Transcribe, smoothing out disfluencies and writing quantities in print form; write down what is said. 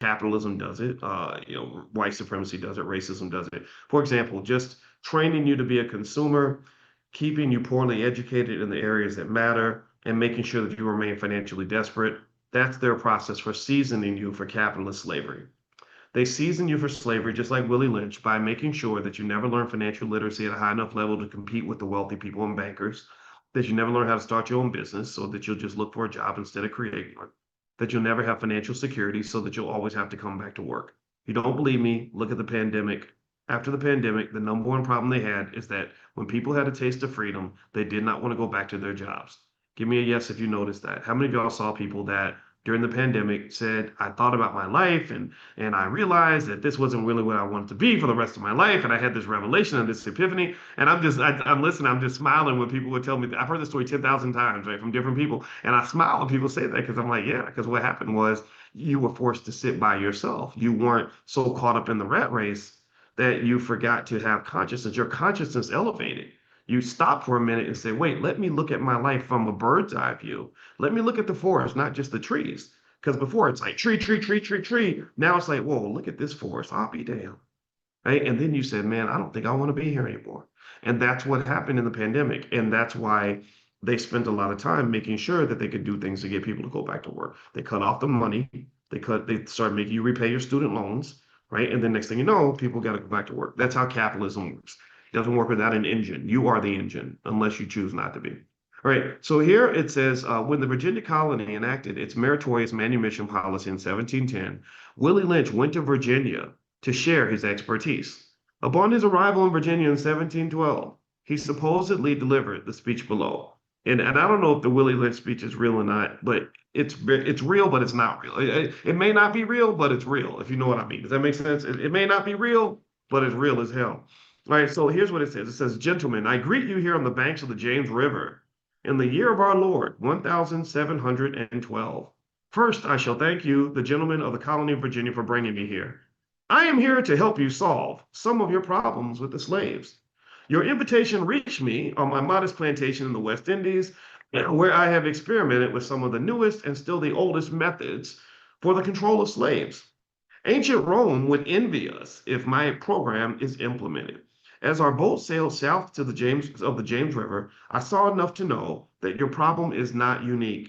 Capitalism does it. White supremacy does it. Racism does it. For example, just training you to be a consumer, keeping you poorly educated in the areas that matter, and making sure that you remain financially desperate. That's their process for seasoning you for capitalist slavery. They season you for slavery, just like Willie Lynch, by making sure that you never learn financial literacy at a high enough level to compete with the wealthy people and bankers, that you never learn how to start your own business so that you'll just look for a job instead of creating one, that you'll never have financial security so that you'll always have to come back to work. If you don't believe me, look at the pandemic. After the pandemic, the number one problem they had is that when people had a taste of freedom, they did not want to go back to their jobs. Give me a yes if you noticed that. How many of y'all saw people that during the pandemic said, I thought about my life and I realized that this wasn't really what I wanted to be for the rest of my life. And I had this revelation and this epiphany. And I'm listening, I'm just smiling when people would tell me, I've heard this story 10,000 times, right, from different people. And I smile when people say that because I'm like, yeah, because what happened was you were forced to sit by yourself. You weren't so caught up in the rat race that you forgot to have consciousness. Your consciousness elevated. You stop for a minute and say, wait, let me look at my life from a bird's eye view. Let me look at the forest, not just the trees. Because before it's like tree, tree, tree, tree, tree. Now it's like, whoa, look at this forest. I'll be damned. Right. And then you said, man, I don't think I want to be here anymore. And that's what happened in the pandemic. And that's why they spent a lot of time making sure that they could do things to get people to go back to work. They cut off the money. They started making you repay your student loans. Right. And then next thing you know, people got to go back to work. That's how capitalism works. It doesn't work without an engine. You are the engine unless you choose not to be. All right, so here it says when the Virginia colony enacted its meritorious manumission policy in 1710, Willie Lynch went to Virginia to share his expertise. Upon his arrival in Virginia in 1712, he supposedly delivered the speech below. And I don't know if the Willie Lynch speech is real or not, but it's real, but it's not real. It may not be real, but it's real, if you know what I mean. Does that make sense? It may not be real, but it's real as hell. All right, so here's what it says. It says, gentlemen, I greet you here on the banks of the James River in the year of our Lord, 1712. First, I shall thank you, the gentlemen of the colony of Virginia, for bringing me here. I am here to help you solve some of your problems with the slaves. Your invitation reached me on my modest plantation in the West Indies, where I have experimented with some of the newest and still the oldest methods for the control of slaves. Ancient Rome would envy us if my program is implemented. As our boat sailed south to the James River, I saw enough to know that your problem is not unique.